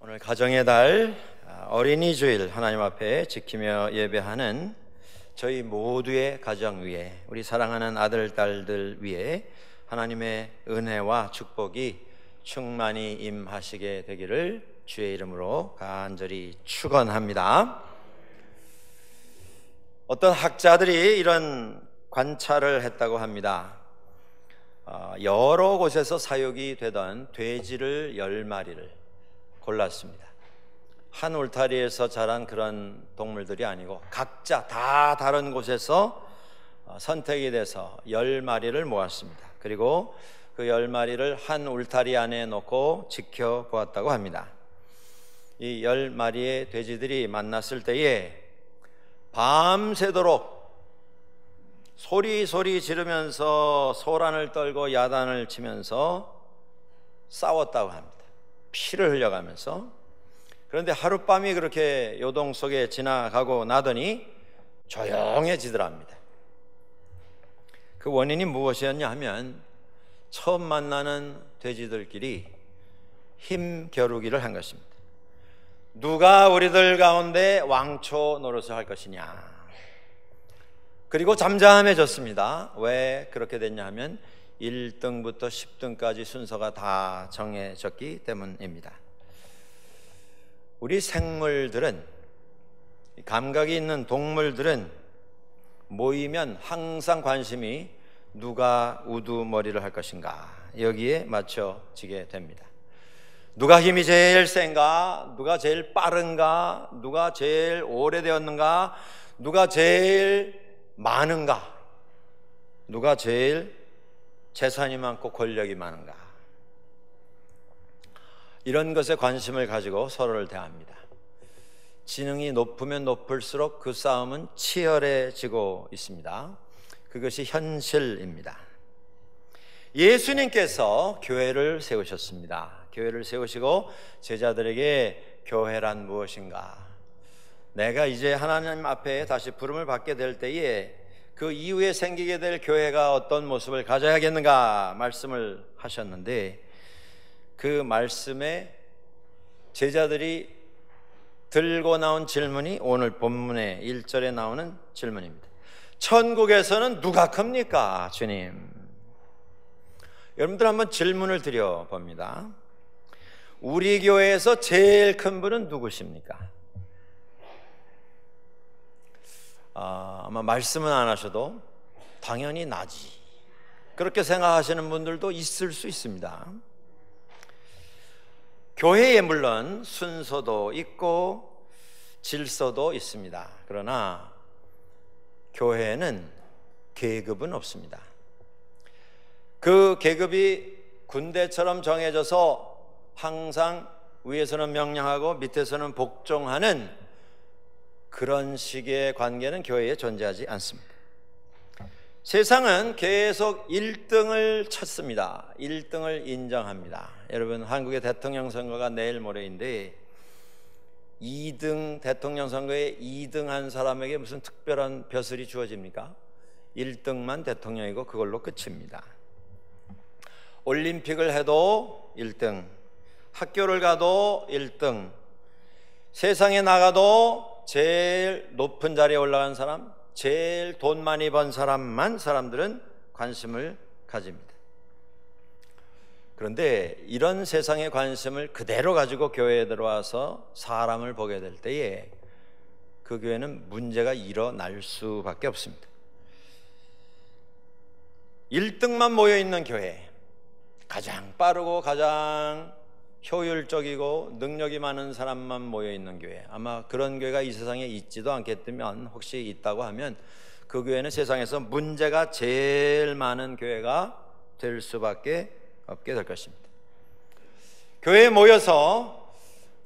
오늘 가정의 달 어린이 주일 하나님 앞에 지키며 예배하는 저희 모두의 가정 위에, 우리 사랑하는 아들 딸들 위에 하나님의 은혜와 축복이 충만히 임하시게 되기를 주의 이름으로 간절히 축원합니다. 어떤 학자들이 이런 관찰을 했다고 합니다. 여러 곳에서 사육이 되던 돼지를 10마리를 골랐습니다. 한 울타리에서 자란 그런 동물들이 아니고 각자 다 다른 곳에서 선택이 돼서 10마리를 모았습니다. 그리고 그 10마리를 한 울타리 안에 놓고 지켜보았다고 합니다. 이 10마리의 돼지들이 만났을 때에 밤새도록 소리 지르면서 소란을 떨고 야단을 치면서 싸웠다고 합니다. 피를 흘려가면서. 그런데 하룻밤이 그렇게 요동 속에 지나가고 나더니 조용해지더랍니다. 그 원인이 무엇이었냐 하면 처음 만나는 돼지들끼리 힘겨루기를 한 것입니다. 누가 우리들 가운데 왕초 노릇을 할 것이냐. 그리고 잠잠해졌습니다. 왜 그렇게 됐냐 하면 1등부터 10등까지 순서가 다 정해졌기 때문입니다. 우리 생물들은, 감각이 있는 동물들은 모이면 항상 관심이 누가 우두머리를 할 것인가, 여기에 맞춰지게 됩니다. 누가 힘이 제일 센가, 누가 제일 빠른가, 누가 제일 오래되었는가, 누가 제일 많은가, 누가 제일 재산이 많고 권력이 많은가, 이런 것에 관심을 가지고 서로를 대합니다. 지능이 높으면 높을수록 그 싸움은 치열해지고 있습니다. 그것이 현실입니다. 예수님께서 교회를 세우셨습니다. 교회를 세우시고 제자들에게 교회란 무엇인가, 내가 이제 하나님 앞에 다시 부름을 받게 될 때에 그 이후에 생기게 될 교회가 어떤 모습을 가져야겠는가 말씀을 하셨는데, 그 말씀에 제자들이 들고 나온 질문이 오늘 본문의 1절에 나오는 질문입니다. 천국에서는 누가 큽니까, 주님? 여러분들 한번 질문을 드려봅니다. 우리 교회에서 제일 큰 분은 누구십니까? 아마 말씀은 안 하셔도 당연히 나지, 그렇게 생각하시는 분들도 있을 수 있습니다. 교회에 물론 순서도 있고 질서도 있습니다. 그러나 교회에는 계급은 없습니다. 그 계급이 군대처럼 정해져서 항상 위에서는 명령하고 밑에서는 복종하는 그런 식의 관계는 교회에 존재하지 않습니다. 세상은 계속 1등을 찾습니다. 1등을 인정합니다. 여러분, 한국의 대통령 선거가 내일 모레인데 2등 대통령 선거에 2등 한 사람에게 무슨 특별한 벼슬이 주어집니까? 1등만 대통령이고 그걸로 끝입니다. 올림픽을 해도 1등, 학교를 가도 1등, 세상에 나가도 제일 높은 자리에 올라간 사람, 제일 돈 많이 번 사람만 사람들은 관심을 가집니다. 그런데 이런 세상의 관심을 그대로 가지고 교회에 들어와서 사람을 보게 될 때에 그 교회는 문제가 일어날 수밖에 없습니다. 1등만 모여있는 교회, 가장 빠르고 가장 효율적이고 능력이 많은 사람만 모여있는 교회, 아마 그런 교회가 이 세상에 있지도 않겠다면, 혹시 있다고 하면 그 교회는 세상에서 문제가 제일 많은 교회가 될 수밖에 없게 될 것입니다. 교회에 모여서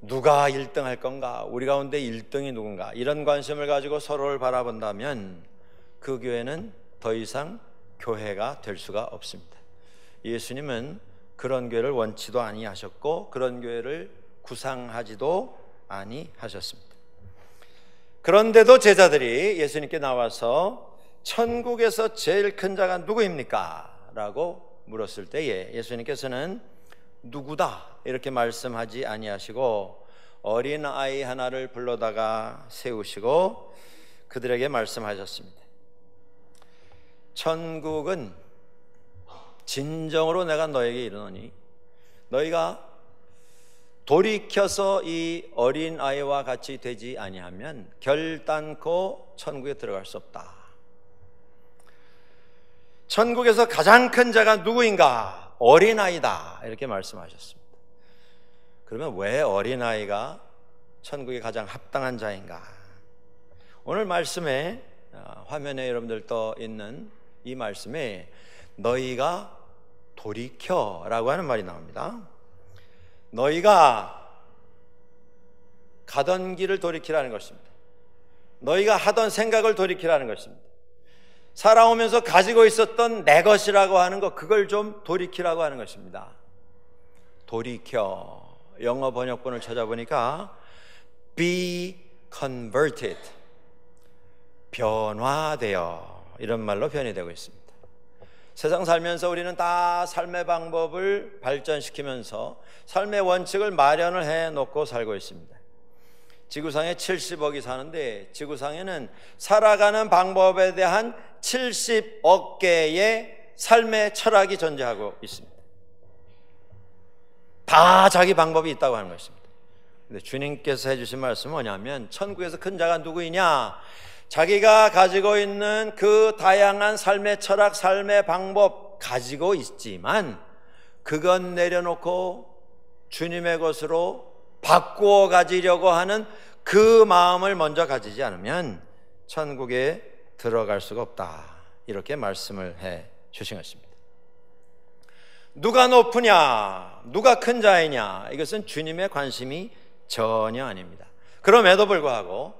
누가 1등 할 건가, 우리 가운데 1등이 누군가, 이런 관심을 가지고 서로를 바라본다면 그 교회는 더 이상 교회가 될 수가 없습니다. 예수님은 그런 교회를 원치도 아니하셨고 그런 교회를 구상하지도 아니하셨습니다. 그런데도 제자들이 예수님께 나와서 천국에서 제일 큰 자가 누구입니까? 라고 물었을 때에 예수님께서는 누구다 이렇게 말씀하지 아니하시고 어린 아이 하나를 불러다가 세우시고 그들에게 말씀하셨습니다. 천국은 진정으로 내가 너에게 이르노니 너희가 돌이켜서 이 어린 아이와 같이 되지 아니하면 결단코 천국에 들어갈 수 없다. 천국에서 가장 큰 자가 누구인가? 어린아이다 이렇게 말씀하셨습니다. 그러면 왜 어린아이가 천국에 가장 합당한 자인가? 오늘 말씀에 화면에 여러분들 떠 있는 이 말씀에 너희가 돌이켜라고 하는 말이 나옵니다. 너희가 가던 길을 돌이키라는 것입니다. 너희가 하던 생각을 돌이키라는 것입니다. 살아오면서 가지고 있었던 내 것이라고 하는 것, 그걸 좀 돌이키라고 하는 것입니다. 돌이켜. 영어 번역본을 찾아보니까 be converted, 변화되어, 이런 말로 변이되고 있습니다. 세상 살면서 우리는 다 삶의 방법을 발전시키면서 삶의 원칙을 마련을 해놓고 살고 있습니다. 지구상에 70억이 사는데 지구상에는 살아가는 방법에 대한 70억 개의 삶의 철학이 존재하고 있습니다. 다 자기 방법이 있다고 하는 것입니다. 근데 주님께서 해주신 말씀은 뭐냐면 천국에서 큰 자가 누구이냐? 자기가 가지고 있는 그 다양한 삶의 철학, 삶의 방법 가지고 있지만 그건 내려놓고 주님의 것으로 바꾸어 가지려고 하는 그 마음을 먼저 가지지 않으면 천국에 들어갈 수가 없다. 이렇게 말씀을 해 주신 것입니다. 누가 높으냐, 누가 큰 자이냐, 이것은 주님의 관심이 전혀 아닙니다. 그럼에도 불구하고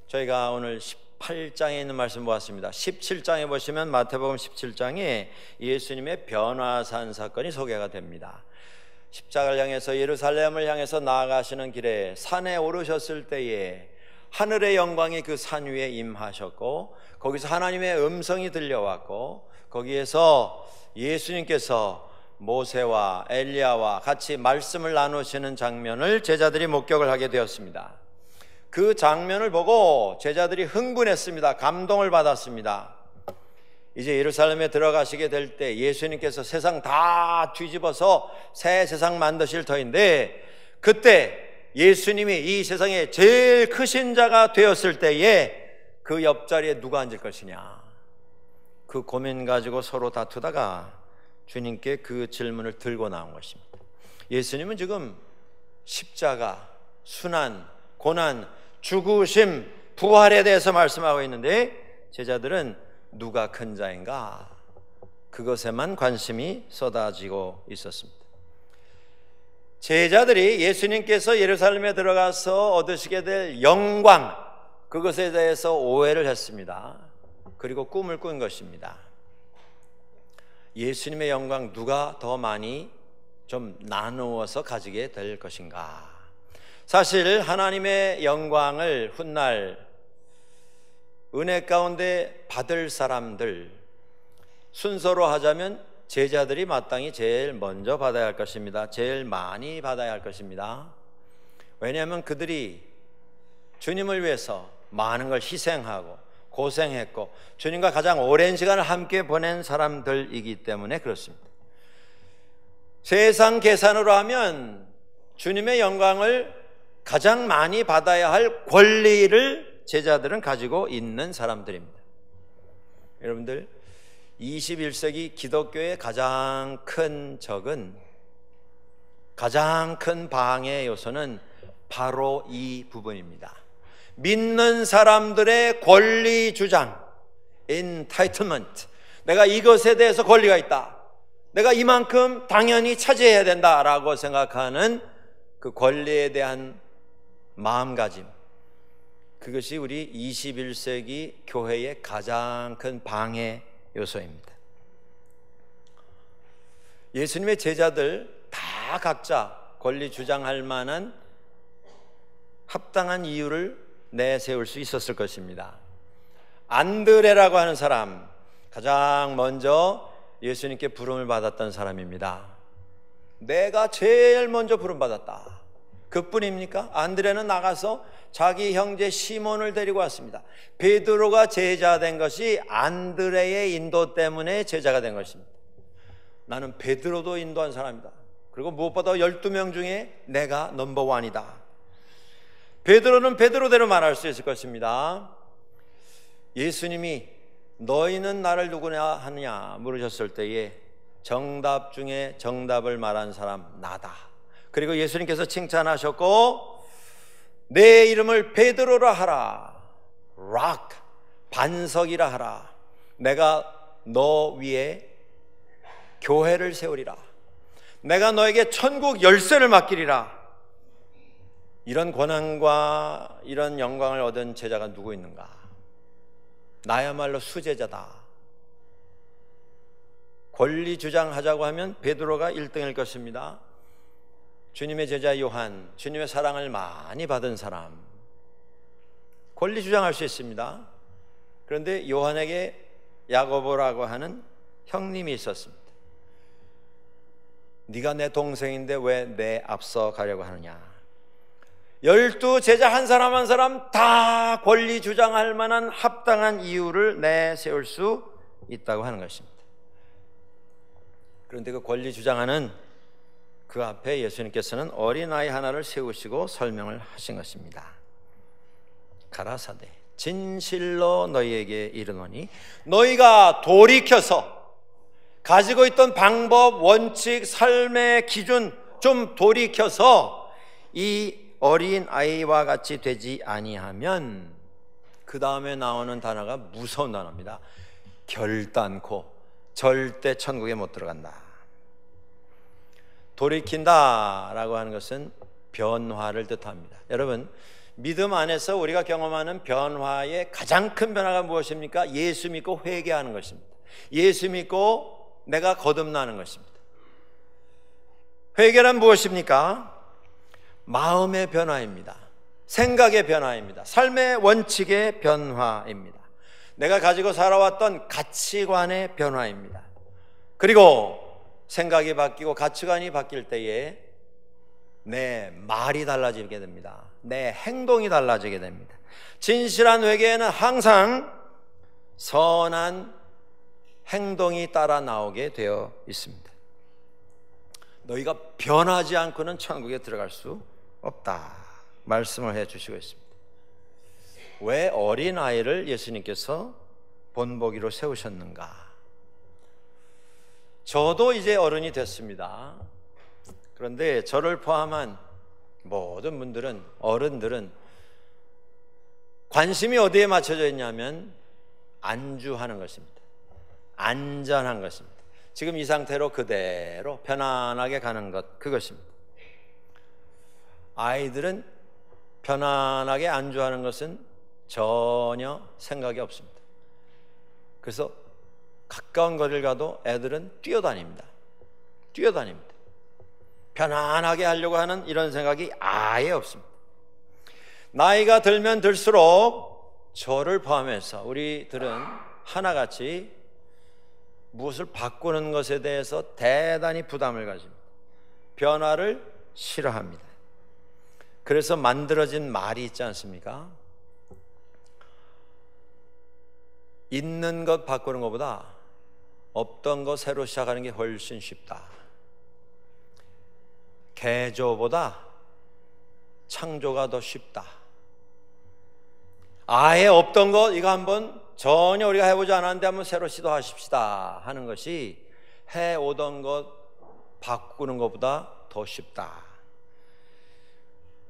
저희가 오늘 18장에 있는 말씀 보았습니다. 17장에 보시면 마태복음 17장에 예수님의 변화산 사건이 소개가 됩니다. 십자가를 향해서 예루살렘을 향해서 나아가시는 길에 산에 오르셨을 때에 하늘의 영광이 그 산 위에 임하셨고 거기서 하나님의 음성이 들려왔고 거기에서 예수님께서 모세와 엘리야와 같이 말씀을 나누시는 장면을 제자들이 목격을 하게 되었습니다. 그 장면을 보고 제자들이 흥분했습니다. 감동을 받았습니다. 이제 예루살렘에 들어가시게 될 때 예수님께서 세상 다 뒤집어서 새 세상 만드실 터인데 그때 예수님이 이 세상에 제일 크신 자가 되었을 때에 그 옆자리에 누가 앉을 것이냐, 그 고민 가지고 서로 다투다가 주님께 그 질문을 들고 나온 것입니다. 예수님은 지금 십자가, 순환, 고난, 죽으심, 부활에 대해서 말씀하고 있는데 제자들은 누가 큰 자인가? 그것에만 관심이 쏟아지고 있었습니다. 제자들이 예수님께서 예루살렘에 들어가서 얻으시게 될 영광, 그것에 대해서 오해를 했습니다. 그리고 꿈을 꾼 것입니다. 예수님의 영광 누가 더 많이 좀 나누어서 가지게 될 것인가? 사실 하나님의 영광을 훗날 은혜 가운데 받을 사람들, 순서로 하자면 제자들이 마땅히 제일 먼저 받아야 할 것입니다. 제일 많이 받아야 할 것입니다. 왜냐하면 그들이 주님을 위해서 많은 걸 희생하고 고생했고 주님과 가장 오랜 시간을 함께 보낸 사람들이기 때문에 그렇습니다. 세상 계산으로 하면 주님의 영광을 가장 많이 받아야 할 권리를 제자들은 가지고 있는 사람들입니다. 여러분들, 21세기 기독교의 가장 큰 적은, 가장 큰 방해 요소는 바로 이 부분입니다. 믿는 사람들의 권리 주장, entitlement, 내가 이것에 대해서 권리가 있다, 내가 이만큼 당연히 차지해야 된다라고 생각하는 그 권리에 대한 마음가짐, 그것이 우리 21세기 교회의 가장 큰 방해 요소입니다. 예수님의 제자들 다 각자 권리 주장할 만한 합당한 이유를 내세울 수 있었을 것입니다. 안드레라고 하는 사람, 가장 먼저 예수님께 부름을 받았던 사람입니다. 내가 제일 먼저 부름받았다. 그뿐입니까? 안드레는 나가서 자기 형제 시몬을 데리고 왔습니다. 베드로가 제자 된 것이 안드레의 인도 때문에 제자가 된 것입니다. 나는 베드로도 인도한 사람이다. 그리고 무엇보다 12명 중에 내가 넘버원이다. 베드로는 베드로대로 말할 수 있을 것입니다. 예수님이 너희는 나를 누구냐 하느냐 물으셨을 때에 정답 중에 정답을 말한 사람 나다. 그리고 예수님께서 칭찬하셨고 내 이름을 베드로라 하라. 락, 반석이라 하라. 내가 너 위에 교회를 세우리라. 내가 너에게 천국 열쇠를 맡기리라. 이런 권한과 이런 영광을 얻은 제자가 누구 있는가? 나야말로 수제자다. 권리 주장하자고 하면 베드로가 1등일 것입니다. 주님의 제자 요한, 주님의 사랑을 많이 받은 사람, 권리 주장할 수 있습니다. 그런데 요한에게 야고보라고 하는 형님이 있었습니다. 네가 내 동생인데 왜 내 앞서 가려고 하느냐. 12 제자 한 사람 한 사람 다 권리 주장할 만한 합당한 이유를 내세울 수 있다고 하는 것입니다. 그런데 그 권리 주장하는 그 앞에 예수님께서는 어린아이 하나를 세우시고 설명을 하신 것입니다. 가라사대 진실로 너희에게 이르노니 너희가 돌이켜서 가지고 있던 방법, 원칙, 삶의 기준 좀 돌이켜서 이 어린아이와 같이 되지 아니하면, 그 다음에 나오는 단어가 무서운 단어입니다. 결단코 절대 천국에 못 들어간다. 돌이킨다라고 하는 것은 변화를 뜻합니다. 여러분, 믿음 안에서 우리가 경험하는 변화의 가장 큰 변화가 무엇입니까? 예수 믿고 회개하는 것입니다. 예수 믿고 내가 거듭나는 것입니다. 회개란 무엇입니까? 마음의 변화입니다. 생각의 변화입니다. 삶의 원칙의 변화입니다. 내가 가지고 살아왔던 가치관의 변화입니다. 그리고 생각이 바뀌고 가치관이 바뀔 때에 내 말이 달라지게 됩니다. 내 행동이 달라지게 됩니다. 진실한 회개에는 항상 선한 행동이 따라 나오게 되어 있습니다. 너희가 변하지 않고는 천국에 들어갈 수 없다 말씀을 해 주시고 있습니다. 왜 어린아이를 예수님께서 본보기로 세우셨는가? 저도 이제 어른이 됐습니다. 그런데 저를 포함한 모든 분들은, 어른들은 관심이 어디에 맞춰져 있냐면 안주하는 것입니다. 안전한 것입니다. 지금 이 상태로 그대로 편안하게 가는 것, 그것입니다. 아이들은 편안하게 안주하는 것은 전혀 생각이 없습니다. 그래서 가까운 거리를 가도 애들은 뛰어다닙니다. 편안하게 하려고 하는 이런 생각이 아예 없습니다. 나이가 들면 들수록 저를 포함해서 우리들은 하나같이 무엇을 바꾸는 것에 대해서 대단히 부담을 가집니다. 변화를 싫어합니다. 그래서 만들어진 말이 있지 않습니까? 있는 것 바꾸는 것보다 없던 것 새로 시작하는 게 훨씬 쉽다. 개조보다 창조가 더 쉽다. 아예 없던 것 이거 한번 전혀 우리가 해보지 않았는데 한번 새로 시도하십시다 하는 것이 해오던 것 바꾸는 것보다 더 쉽다.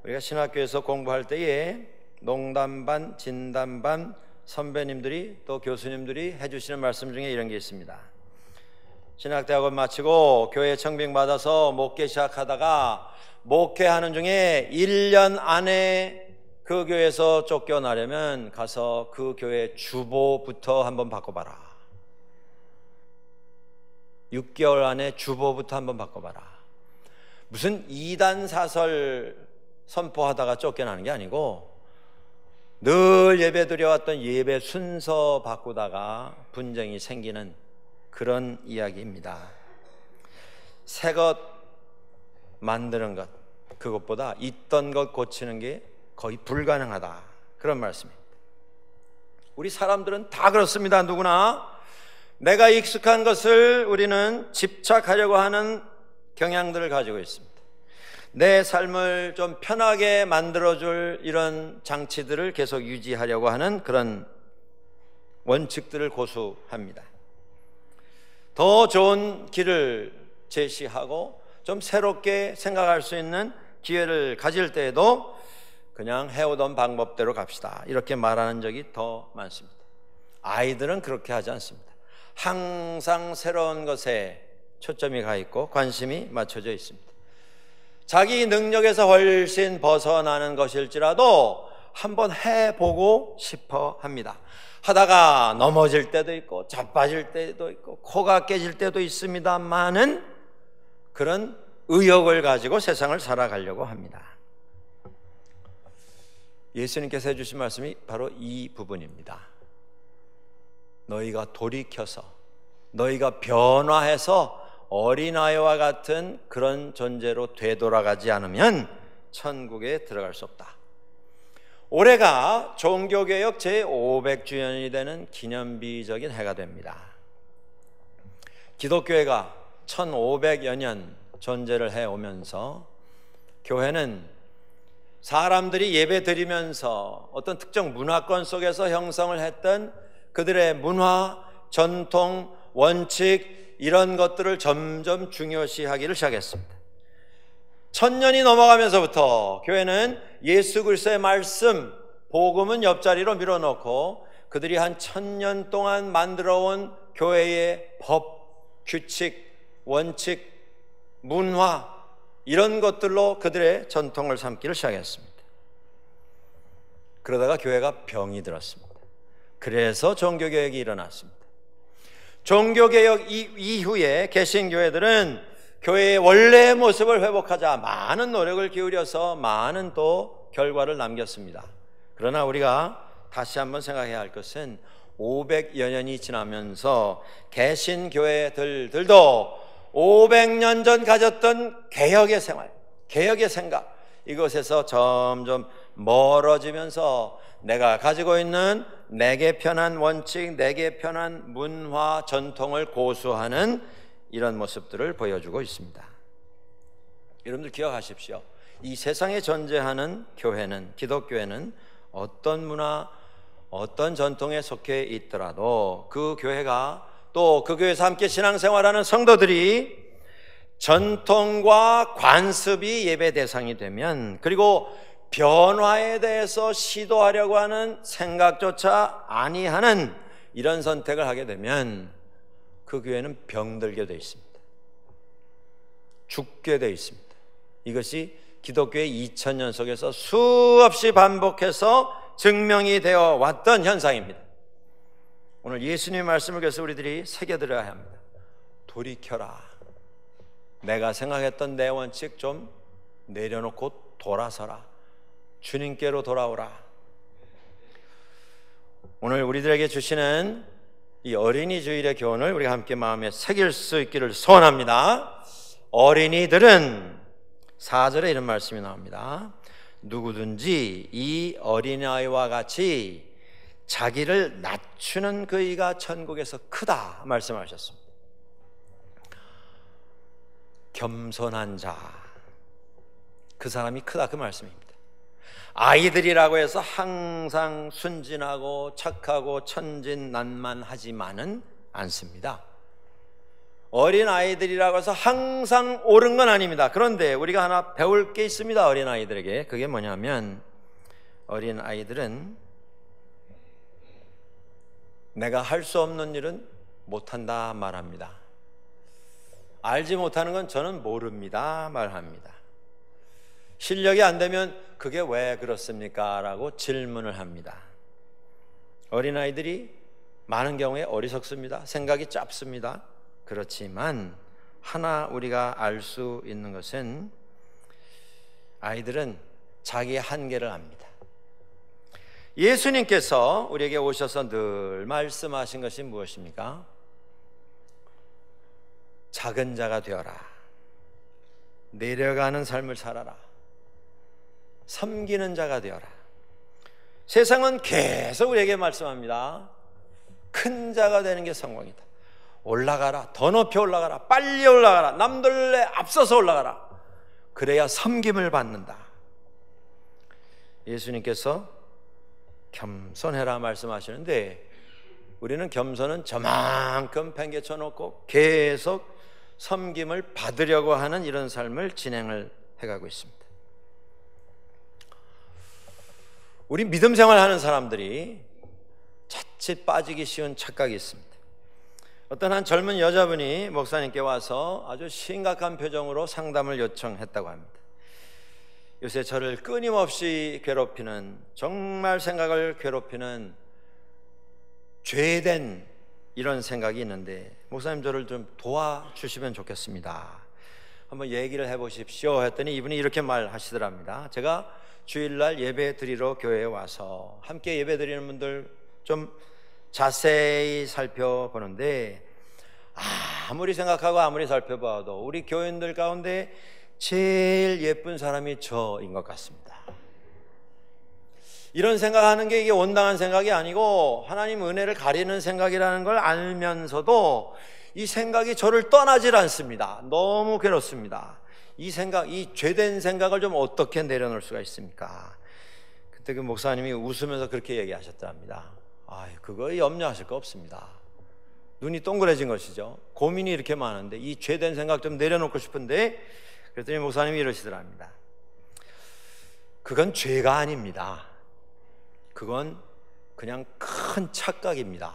우리가 신학교에서 공부할 때에 농담반, 진담반 선배님들이 또 교수님들이 해주시는 말씀 중에 이런 게 있습니다. 신학대학원 마치고 교회 청빙받아서 목회 시작하다가 목회하는 중에 1년 안에 그 교회에서 쫓겨나려면 가서 그 교회 주보부터 한번 바꿔봐라. 6개월 안에 주보부터 한번 바꿔봐라. 무슨 이단 사설 선포하다가 쫓겨나는 게 아니고 늘 예배 드려왔던 예배 순서 바꾸다가 분쟁이 생기는 그런 이야기입니다. 새것 만드는 것, 그것보다 있던 것 고치는 게 거의 불가능하다, 그런 말씀입니다. 우리 사람들은 다 그렇습니다. 누구나 내가 익숙한 것을 우리는 집착하려고 하는 경향들을 가지고 있습니다. 내 삶을 좀 편하게 만들어줄 이런 장치들을 계속 유지하려고 하는 그런 원칙들을 고수합니다. 더 좋은 길을 제시하고 좀 새롭게 생각할 수 있는 기회를 가질 때에도 그냥 해오던 방법대로 갑시다, 이렇게 말하는 적이 더 많습니다. 아이들은 그렇게 하지 않습니다. 항상 새로운 것에 초점이 가 있고 관심이 맞춰져 있습니다. 자기 능력에서 훨씬 벗어나는 것일지라도 한번 해보고 싶어 합니다. 하다가 넘어질 때도 있고 자빠질 때도 있고 코가 깨질 때도 있습니다만은 그런 의욕을 가지고 세상을 살아가려고 합니다. 예수님께서 해주신 말씀이 바로 이 부분입니다. 너희가 돌이켜서, 너희가 변화해서 어린아이와 같은 그런 존재로 되돌아가지 않으면 천국에 들어갈 수 없다. 올해가 종교개혁 제500주년이 되는 기념비적인 해가 됩니다. 기독교회가 1500여 년 존재를 해오면서 교회는 사람들이 예배 드리면서 어떤 특정 문화권 속에서 형성을 했던 그들의 문화, 전통, 원칙, 이런 것들을 점점 중요시하기를 시작했습니다. 1000년이 넘어가면서부터 교회는 예수 그리스도의 말씀, 복음은 옆자리로 밀어놓고 그들이 한 1000년 동안 만들어온 교회의 법, 규칙, 원칙, 문화, 이런 것들로 그들의 전통을 삼기를 시작했습니다. 그러다가 교회가 병이 들었습니다. 그래서 종교개혁이 일어났습니다. 종교개혁 이후에 개신교회들은 교회의 원래의 모습을 회복하자 많은 노력을 기울여서 많은 또 결과를 남겼습니다. 그러나 우리가 다시 한번 생각해야 할 것은 500여 년이 지나면서 개신교회들도 500년 전 가졌던 개혁의 생활, 개혁의 생각, 이것에서 점점 멀어지면서 내가 가지고 있는 내게 편한 원칙, 내게 편한 문화, 전통을 고수하는 이런 모습들을 보여주고 있습니다. 여러분들 기억하십시오. 이 세상에 존재하는 교회는, 기독교회는 어떤 문화, 어떤 전통에 속해 있더라도 그 교회가 또 그 교회에서 함께 신앙생활하는 성도들이 전통과 관습이 예배 대상이 되면, 그리고 변화에 대해서 시도하려고 하는 생각조차 아니하는 이런 선택을 하게 되면 그 교회는 병들게 되어 있습니다. 죽게 되어 있습니다. 이것이 기독교의 2000년 속에서 수없이 반복해서 증명이 되어 왔던 현상입니다. 오늘 예수님의 말씀을 그래서 우리들이 새겨들어야 합니다. 돌이켜라. 내가 생각했던 내 원칙 좀 내려놓고 돌아서라. 주님께로 돌아오라. 오늘 우리들에게 주시는 이 어린이 주일의 교훈을 우리가 함께 마음에 새길 수 있기를 소원합니다. 어린이들은 4절에 이런 말씀이 나옵니다. 누구든지 이 어린아이와 같이 자기를 낮추는 그이가 천국에서 크다 말씀하셨습니다. 겸손한 자, 그 사람이 크다, 그 말씀입니다. 아이들이라고 해서 항상 순진하고 착하고 천진난만하지만은 않습니다. 어린 아이들이라고 해서 항상 옳은 건 아닙니다. 그런데 우리가 하나 배울 게 있습니다. 어린 아이들에게. 그게 뭐냐면 어린 아이들은 내가 할 수 없는 일은 못한다 말합니다. 알지 못하는 건 저는 모릅니다 말합니다. 실력이 안 되면 그게 왜 그렇습니까? 라고 질문을 합니다. 어린아이들이 많은 경우에 어리석습니다. 생각이 짧습니다. 그렇지만 하나 우리가 알 수 있는 것은 아이들은 자기의 한계를 압니다. 예수님께서 우리에게 오셔서 늘 말씀하신 것이 무엇입니까? 작은 자가 되어라. 내려가는 삶을 살아라. 섬기는 자가 되어라. 세상은 계속 우리에게 말씀합니다. 큰 자가 되는 게 성공이다. 올라가라. 더 높이 올라가라. 빨리 올라가라. 남들에 앞서서 올라가라. 그래야 섬김을 받는다. 예수님께서 겸손해라 말씀하시는데, 우리는 겸손은 저만큼 팽개쳐 놓고 계속 섬김을 받으려고 하는 이런 삶을 진행을 해가고 있습니다. 우리 믿음 생활하는 사람들이 자칫 빠지기 쉬운 착각이 있습니다. 어떤 한 젊은 여자분이 목사님께 와서 아주 심각한 표정으로 상담을 요청했다고 합니다. 요새 저를 끊임없이 괴롭히는, 정말 생각을 괴롭히는 죄된 이런 생각이 있는데, 목사님 저를 좀 도와주시면 좋겠습니다. 한번 얘기를 해보십시오 했더니 이분이 이렇게 말하시더랍니다. 제가 주일날 예배 드리러 교회에 와서 함께 예배 드리는 분들 좀 자세히 살펴보는데, 아무리 생각하고 아무리 살펴봐도 우리 교인들 가운데 제일 예쁜 사람이 저인 것 같습니다. 이런 생각하는 게 이게 온당한 생각이 아니고 하나님 은혜를 가리는 생각이라는 걸 알면서도 이 생각이 저를 떠나질 않습니다. 너무 괴롭습니다. 이 생각, 이 죄된 생각을 좀 어떻게 내려놓을 수가 있습니까? 그때 그 목사님이 웃으면서 그렇게 얘기하셨답니다. 그거 염려하실 거 없습니다. 눈이 동그래진 것이죠. 고민이 이렇게 많은데 이 죄된 생각 좀 내려놓고 싶은데, 그랬더니 목사님이 이러시더랍니다. 그건 죄가 아닙니다. 그건 그냥 큰 착각입니다.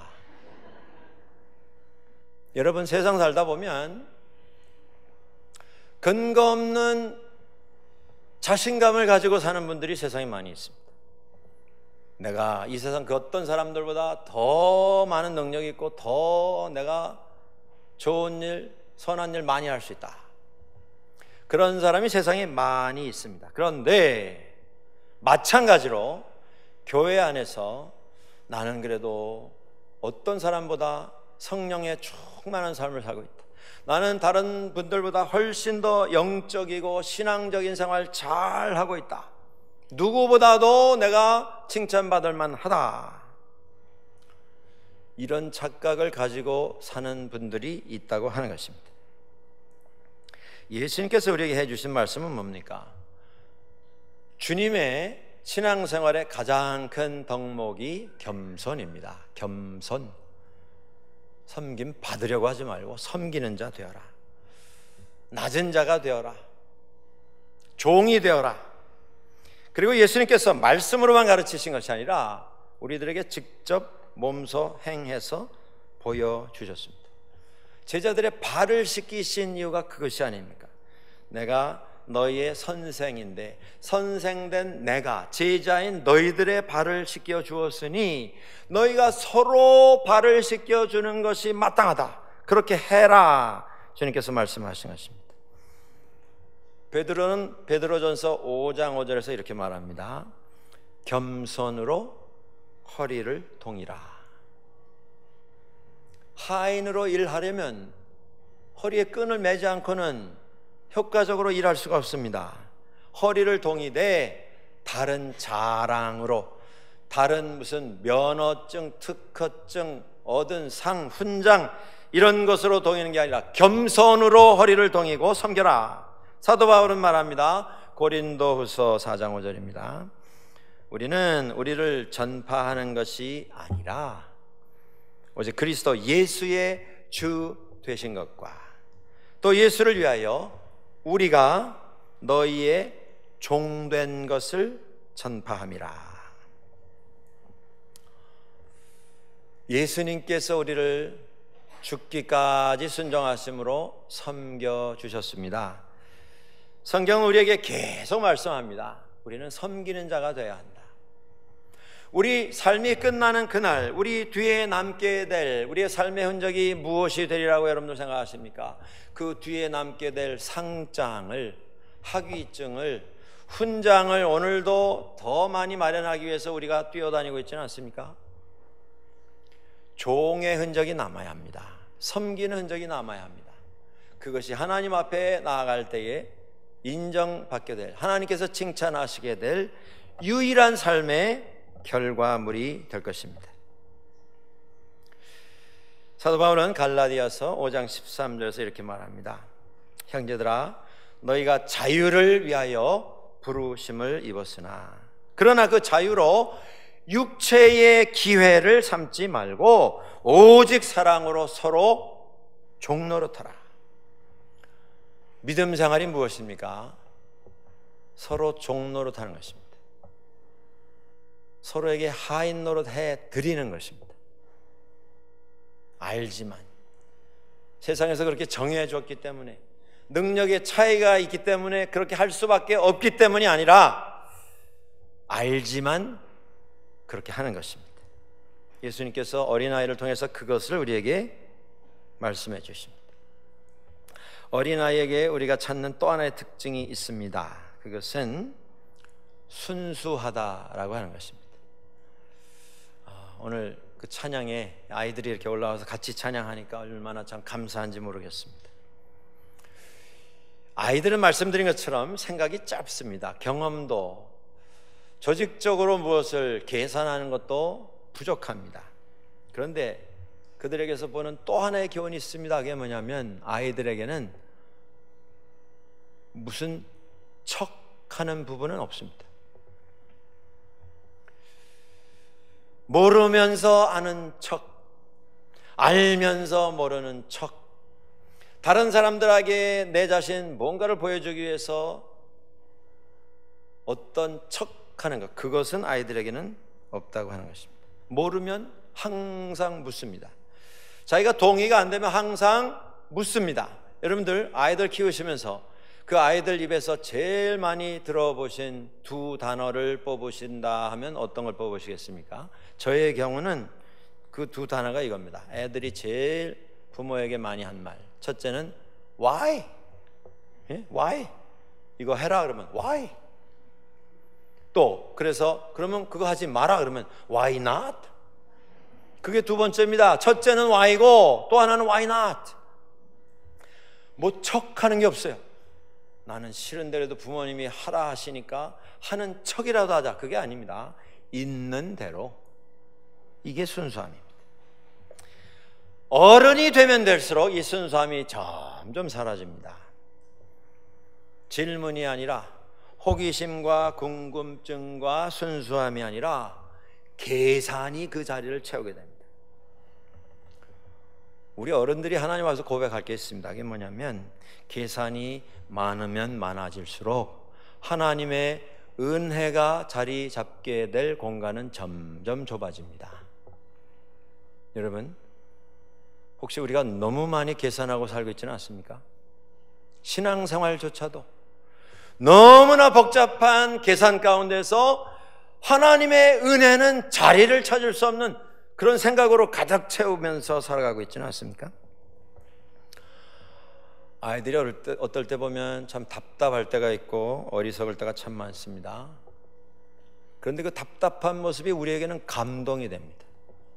여러분, 세상 살다 보면 근거 없는 자신감을 가지고 사는 분들이 세상에 많이 있습니다. 내가 이 세상 그 어떤 사람들보다 더 많은 능력이 있고 더 내가 좋은 일, 선한 일 많이 할 수 있다. 그런 사람이 세상에 많이 있습니다. 그런데 마찬가지로 교회 안에서 나는 그래도 어떤 사람보다 성령에 충만한 삶을 살고 있다. 나는 다른 분들보다 훨씬 더 영적이고 신앙적인 생활 잘 하고 있다. 누구보다도 내가 칭찬받을 만하다. 이런 착각을 가지고 사는 분들이 있다고 하는 것입니다. 예수님께서 우리에게 해주신 말씀은 뭡니까? 주님의 신앙생활의 가장 큰 덕목이 겸손입니다. 겸손. 섬김 받으려고 하지 말고 섬기는 자 되어라. 낮은 자가 되어라. 종이 되어라. 그리고 예수님께서 말씀으로만 가르치신 것이 아니라 우리들에게 직접 몸소 행해서 보여주셨습니다. 제자들의 발을 씻기신 이유가 그것이 아닙니까? 내가 너희의 선생인데 선생된 내가 제자인 너희들의 발을 씻겨 주었으니 너희가 서로 발을 씻겨 주는 것이 마땅하다. 그렇게 해라. 주님께서 말씀하신 것입니다. 베드로는 베드로전서 5장 5절에서 이렇게 말합니다. 겸손으로 허리를 동이라. 하인으로 일하려면 허리에 끈을 매지 않고는 효과적으로 일할 수가 없습니다. 허리를 동이되 다른 자랑으로, 다른 무슨 면허증, 특허증, 얻은 상, 훈장 이런 것으로 동이는 게 아니라 겸손으로 허리를 동이고 섬겨라. 사도 바울은 말합니다. 고린도후서 4장 5절입니다. 우리는 우리를 전파하는 것이 아니라 오직 그리스도 예수의 주 되신 것과 또 예수를 위하여 우리가 너희의 종된 것을 전파함이라. 예수님께서 우리를 죽기까지 순종하심으로 섬겨주셨습니다. 성경은 우리에게 계속 말씀합니다. 우리는 섬기는 자가 되어야 한다. 우리 삶이 끝나는 그날, 우리 뒤에 남게 될 우리의 삶의 흔적이 무엇이 되리라고 여러분들 생각하십니까? 그 뒤에 남게 될 상장을, 학위증을, 훈장을 오늘도 더 많이 마련하기 위해서 우리가 뛰어다니고 있지는 않습니까? 종의 흔적이 남아야 합니다. 섬기는 흔적이 남아야 합니다. 그것이 하나님 앞에 나아갈 때에 인정받게 될, 하나님께서 칭찬하시게 될 유일한 삶의 결과물이 될 것입니다. 사도 바울은 갈라디아서 5장 13절에서 이렇게 말합니다. 형제들아, 너희가 자유를 위하여 부르심을 입었으나 그러나 그 자유로 육체의 기회를 삼지 말고 오직 사랑으로 서로 종노릇하라. 믿음 생활이 무엇입니까? 서로 종노릇하는 것입니다. 서로에게 하인 노릇해 드리는 것입니다. 알지만 세상에서 그렇게 정해 줬기 때문에, 능력의 차이가 있기 때문에 그렇게 할 수밖에 없기 때문이 아니라 알지만 그렇게 하는 것입니다. 예수님께서 어린아이를 통해서 그것을 우리에게 말씀해 주십니다. 어린아이에게 우리가 찾는 또 하나의 특징이 있습니다. 그것은 순수하다라고 하는 것입니다. 오늘 그 찬양에 아이들이 이렇게 올라와서 같이 찬양하니까 얼마나 참 감사한지 모르겠습니다. 아이들은 말씀드린 것처럼 생각이 짧습니다. 경험도, 조직적으로 무엇을 계산하는 것도 부족합니다. 그런데 그들에게서 보는 또 하나의 교훈이 있습니다. 그게 뭐냐면 아이들에게는 무슨 척하는 부분은 없습니다. 모르면서 아는 척, 알면서 모르는 척, 다른 사람들에게 내 자신 뭔가를 보여주기 위해서 어떤 척하는 것, 그것은 아이들에게는 없다고 하는 것입니다. 모르면 항상 묻습니다. 자기가 동의가 안 되면 항상 묻습니다. 여러분들 아이들 키우시면서 그 아이들 입에서 제일 많이 들어보신 두 단어를 뽑으신다 하면 어떤 걸 뽑으시겠습니까? 저의 경우는 그 두 단어가 이겁니다. 애들이 제일 부모에게 많이 한 말, 첫째는 why? why? 이거 해라 그러면 why? 또 그래서 그러면 그거 하지 마라 그러면 why not? 그게 두 번째입니다. 첫째는 why고 또 하나는 why not? 뭐 척하는 게 없어요. 나는 싫은데라도 부모님이 하라 하시니까 하는 척이라도 하자, 그게 아닙니다. 있는 대로. 이게 순수함입니다. 어른이 되면 될수록 이 순수함이 점점 사라집니다. 질문이 아니라, 호기심과 궁금증과 순수함이 아니라 계산이 그 자리를 채우게 됩니다. 우리 어른들이 하나님 와서 고백할 게 있습니다. 그게 뭐냐면 계산이 많으면 많아질수록 하나님의 은혜가 자리 잡게 될 공간은 점점 좁아집니다. 여러분, 혹시 우리가 너무 많이 계산하고 살고 있지는 않습니까? 신앙생활조차도 너무나 복잡한 계산 가운데서 하나님의 은혜는 자리를 찾을 수 없는 그런 생각으로 가득 채우면서 살아가고 있지는 않습니까? 아이들이 어떨 때 보면 참 답답할 때가 있고 어리석을 때가 참 많습니다. 그런데 그 답답한 모습이 우리에게는 감동이 됩니다.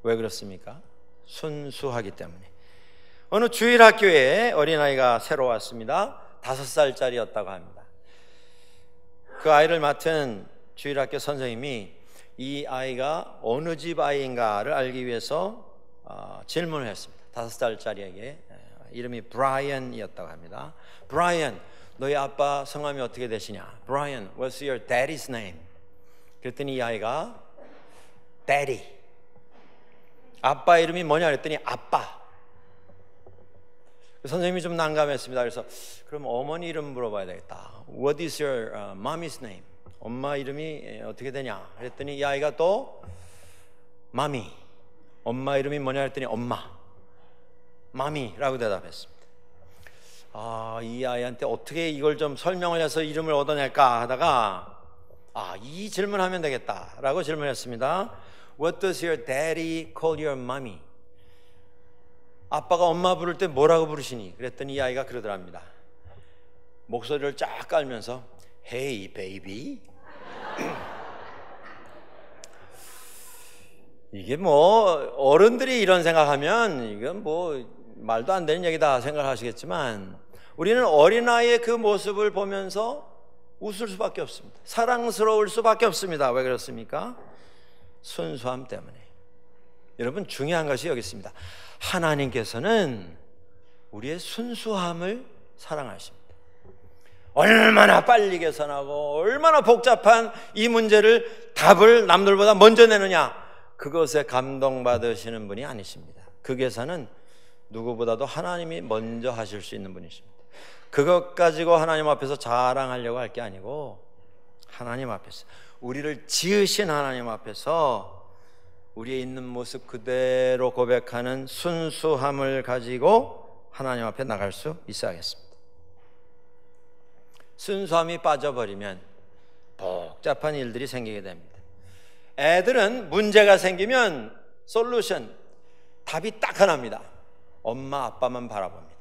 왜 그렇습니까? 순수하기 때문에. 어느 주일학교에 어린아이가 새로 왔습니다. 5살짜리였다고 합니다. 그 아이를 맡은 주일학교 선생님이 이 아이가 어느 집 아이인가를 알기 위해서 질문을 했습니다. 5살짜리에게. 이름이 브라이언이었다고 합니다. 브라이언, 너희 아빠 성함이 어떻게 되시냐? 브라이언, what's your daddy's name? 그랬더니 이 아이가 daddy, 아빠 이름이 뭐냐 그랬더니 아빠. 선생님이 좀 난감했습니다. 그래서 그럼 어머니 이름 물어봐야 되겠다. What is your mommy's name? 엄마 이름이 어떻게 되냐? 그랬더니 이 아이가 또 마미, 엄마 이름이 뭐냐 했더니 엄마, 마미라고 대답했습니다. 이 아이한테 어떻게 이걸 좀 설명을 해서 이름을 얻어낼까 하다가 이 질문하면 되겠다라고 질문했습니다. What does your daddy call your mommy? 아빠가 엄마 부를 때 뭐라고 부르시니? 그랬더니 이 아이가 그러더랍니다. 목소리를 쫙 깔면서 Hey baby. 이게 뭐 어른들이 이런 생각하면 이건 뭐 말도 안 되는 얘기다 생각하시겠지만 우리는 어린아이의 그 모습을 보면서 웃을 수밖에 없습니다. 사랑스러울 수밖에 없습니다. 왜 그렇습니까? 순수함 때문에. 여러분, 중요한 것이 여기 있습니다. 하나님께서는 우리의 순수함을 사랑하십니다. 얼마나 빨리 계산하고 얼마나 복잡한 이 문제를 답을 남들보다 먼저 내느냐, 그것에 감동받으시는 분이 아니십니다. 그 계산은 누구보다도 하나님이 먼저 하실 수 있는 분이십니다. 그것 가지고 하나님 앞에서 자랑하려고 할 게 아니고, 하나님 앞에서, 우리를 지으신 하나님 앞에서 우리의 있는 모습 그대로 고백하는 순수함을 가지고 하나님 앞에 나갈 수 있어야겠습니다. 순수함이 빠져버리면 복잡한 일들이 생기게 됩니다. 애들은 문제가 생기면 솔루션, 답이 딱 하나입니다. 엄마 아빠만 바라봅니다.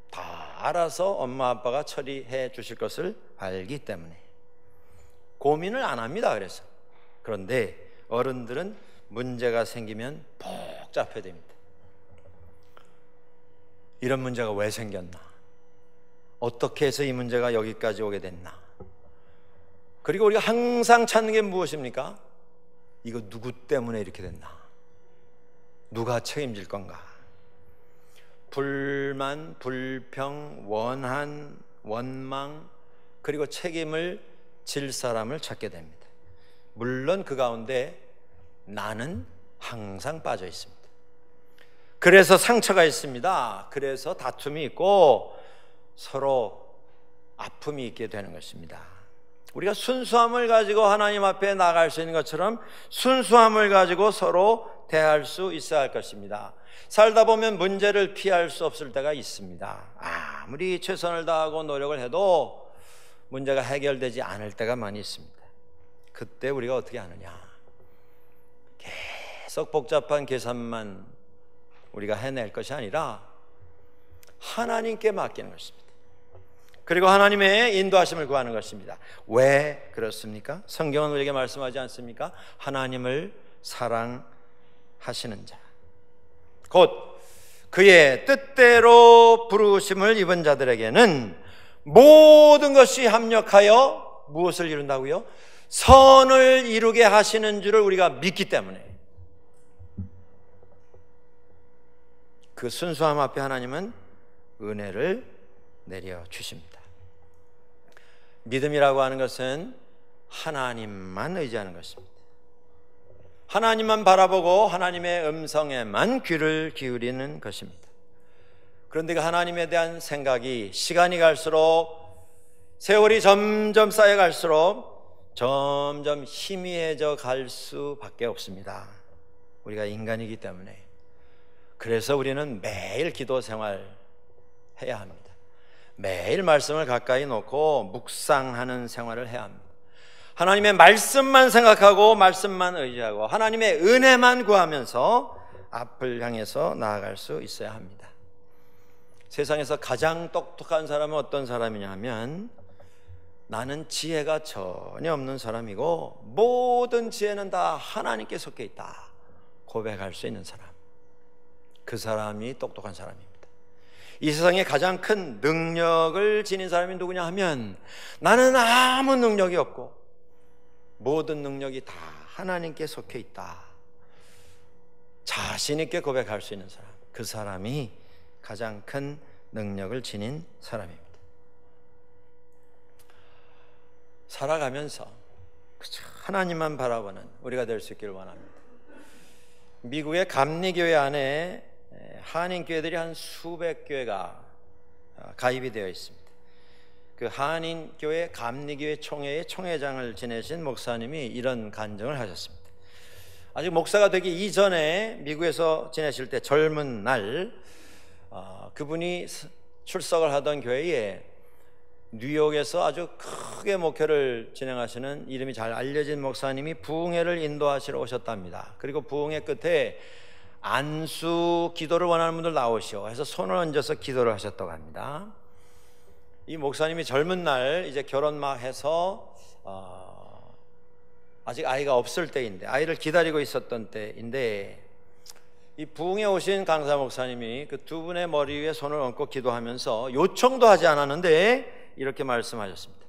다 알아서 엄마 아빠가 처리해 주실 것을 알기 때문에 고민을 안 합니다. 그런데 어른들은 문제가 생기면 복잡해 됩니다. 이런 문제가 왜 생겼나? 어떻게 해서 이 문제가 여기까지 오게 됐나? 그리고 우리가 항상 찾는 게 무엇입니까? 이거 누구 때문에 이렇게 됐나? 누가 책임질 건가? 불만, 불평, 원한, 원망, 그리고 책임을 질 사람을 찾게 됩니다. 물론 그 가운데 나는 항상 빠져 있습니다. 그래서 상처가 있습니다. 그래서 다툼이 있고 서로 아픔이 있게 되는 것입니다. 우리가 순수함을 가지고 하나님 앞에 나갈 수 있는 것처럼 순수함을 가지고 서로 대할 수 있어야 할 것입니다. 살다 보면 문제를 피할 수 없을 때가 있습니다. 아무리 최선을 다하고 노력을 해도 문제가 해결되지 않을 때가 많이 있습니다. 그때 우리가 어떻게 하느냐? 계속 복잡한 계산만 우리가 해낼 것이 아니라 하나님께 맡기는 것입니다. 그리고 하나님의 인도하심을 구하는 것입니다. 왜 그렇습니까? 성경은 우리에게 말씀하지 않습니까? 하나님을 사랑하시는 자, 곧 그의 뜻대로 부르심을 입은 자들에게는 모든 것이 합력하여 무엇을 이룬다고요? 선을 이루게 하시는 줄을 우리가 믿기 때문에, 그 순수함 앞에 하나님은 은혜를 내려주십니다. 믿음이라고 하는 것은 하나님만 의지하는 것입니다. 하나님만 바라보고 하나님의 음성에만 귀를 기울이는 것입니다. 그런데 그 하나님에 대한 생각이 시간이 갈수록, 세월이 점점 쌓여갈수록 점점 희미해져 갈 수밖에 없습니다. 우리가 인간이기 때문에. 그래서 우리는 매일 기도 생활 해야 합니다. 매일 말씀을 가까이 놓고 묵상하는 생활을 해야 합니다. 하나님의 말씀만 생각하고 말씀만 의지하고 하나님의 은혜만 구하면서 앞을 향해서 나아갈 수 있어야 합니다. 세상에서 가장 똑똑한 사람은 어떤 사람이냐 하면, 나는 지혜가 전혀 없는 사람이고 모든 지혜는 다 하나님께 속해 있다 고백할 수 있는 사람, 그 사람이 똑똑한 사람입니다. 이 세상에 가장 큰 능력을 지닌 사람이 누구냐 하면, 나는 아무 능력이 없고 모든 능력이 다 하나님께 속해 있다 자신 있게 고백할 수 있는 사람, 그 사람이 가장 큰 능력을 지닌 사람입니다. 살아가면서 하나님만 바라보는 우리가 될 수 있기를 원합니다. 미국의 감리교회 안에 한인교회들이 한 수백 교회가 가입이 되어 있습니다. 그 한인교회 감리교회 총회의 총회장을 지내신 목사님이 이런 간증을 하셨습니다. 아직 목사가 되기 이전에 미국에서 지내실 때 젊은 날, 그분이 출석을 하던 교회에 뉴욕에서 아주 크게 목회를 진행하시는 이름이 잘 알려진 목사님이 부흥회를 인도하시러 오셨답니다. 그리고 부흥회 끝에 안수 기도를 원하는 분들 나오시오 해서 손을 얹어서 기도를 하셨다고 합니다. 이 목사님이 젊은 날 이제 결혼 막 해서 아직 아이가 없을 때인데, 아이를 기다리고 있었던 때인데, 이 부흥에 오신 강사 목사님이 그 두 분의 머리 위에 손을 얹고 기도하면서 요청도 하지 않았는데 이렇게 말씀하셨습니다.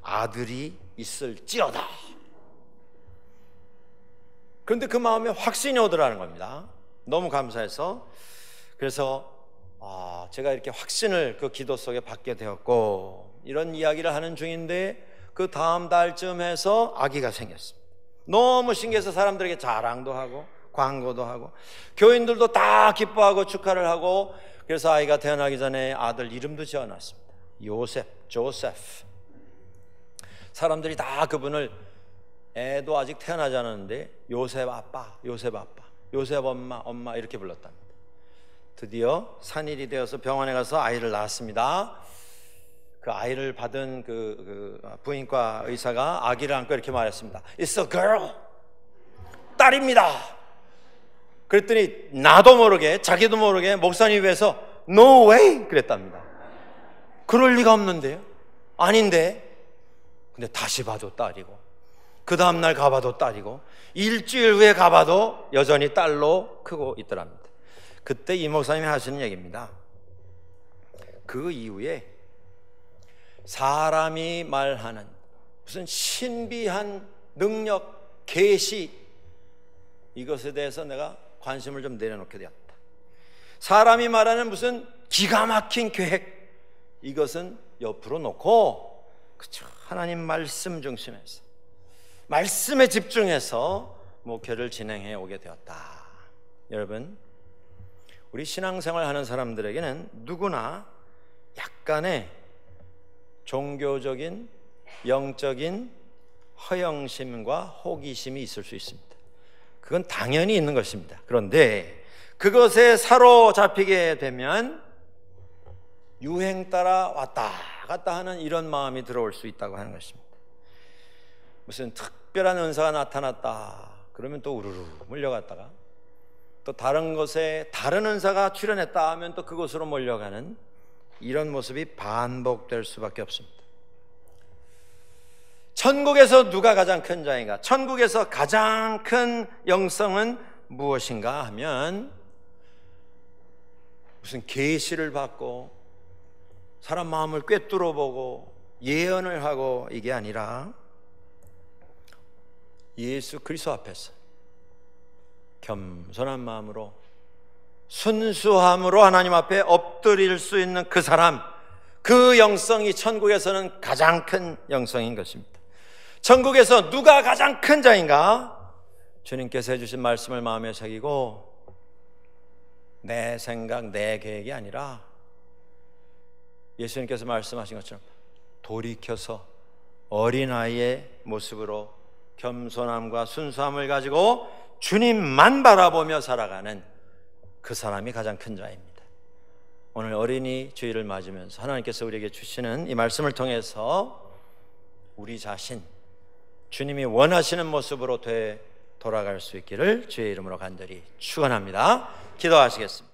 아들이 있을지어다. 그런데 그 마음에 확신이 오더라는 겁니다. 너무 감사해서. 그래서 제가 이렇게 확신을 그 기도 속에 받게 되었고, 이런 이야기를 하는 중인데 그 다음 달쯤 해서 아기가 생겼습니다. 너무 신기해서 사람들에게 자랑도 하고 광고도 하고 교인들도 다 기뻐하고 축하를 하고, 그래서 아이가 태어나기 전에 아들 이름도 지어놨습니다. 조세프. 사람들이 다 그분을, 애도 아직 태어나지 않았는데 요셉 아빠, 요셉 엄마 이렇게 불렀답니다. 드디어 산일이 되어서 병원에 가서 아이를 낳았습니다. 그 아이를 받은 그 부인과 의사가 아기를 안고 이렇게 말했습니다. It's a girl. 딸입니다. 그랬더니 나도 모르게, 자기도 모르게 목사님 입에서 No way 그랬답니다. 그럴 리가 없는데요. 아닌데. 근데 다시 봐도 딸이고, 그 다음날 가봐도 딸이고, 일주일 후에 가봐도 여전히 딸로 크고 있더랍니다. 그때 이 목사님이 하시는 얘기입니다. 그 이후에 사람이 말하는 무슨 신비한 능력, 계시, 이것에 대해서 내가 관심을 좀 내려놓게 되었다. 사람이 말하는 무슨 기가 막힌 계획, 이것은 옆으로 놓고, 그쵸, 하나님 말씀 중심에서, 말씀에 집중해서 목회를 진행해 오게 되었다. 여러분, 우리 신앙생활 하는 사람들에게는 누구나 약간의 종교적인, 영적인 허영심과 호기심이 있을 수 있습니다. 그건 당연히 있는 것입니다. 그런데 그것에 사로잡히게 되면 유행 따라 왔다 갔다 하는 이런 마음이 들어올 수 있다고 하는 것입니다. 무슨 특별한 은사가 나타났다 그러면 또 우르르 몰려갔다가, 또 다른 곳에 다른 은사가 출현했다 하면 또 그곳으로 몰려가는 이런 모습이 반복될 수밖에 없습니다. 천국에서 누가 가장 큰 자인가? 천국에서 가장 큰 영성은 무엇인가 하면, 무슨 계시를 받고 사람 마음을 꿰뚫어 보고 예언을 하고 이게 아니라 예수 그리스도 앞에서 겸손한 마음으로 순수함으로 하나님 앞에 엎드릴 수 있는 그 사람, 그 영성이 천국에서는 가장 큰 영성인 것입니다. 천국에서 누가 가장 큰 자인가? 주님께서 해주신 말씀을 마음에 새기고 내 생각, 내 계획이 아니라 예수님께서 말씀하신 것처럼 돌이켜서 어린아이의 모습으로 겸손함과 순수함을 가지고 주님만 바라보며 살아가는 그 사람이 가장 큰 자입니다. 오늘 어린이 주일을 맞으면서 하나님께서 우리에게 주시는 이 말씀을 통해서 우리 자신, 주님이 원하시는 모습으로 돌아갈 수 있기를 주의 이름으로 간절히 축원합니다. 기도하시겠습니다.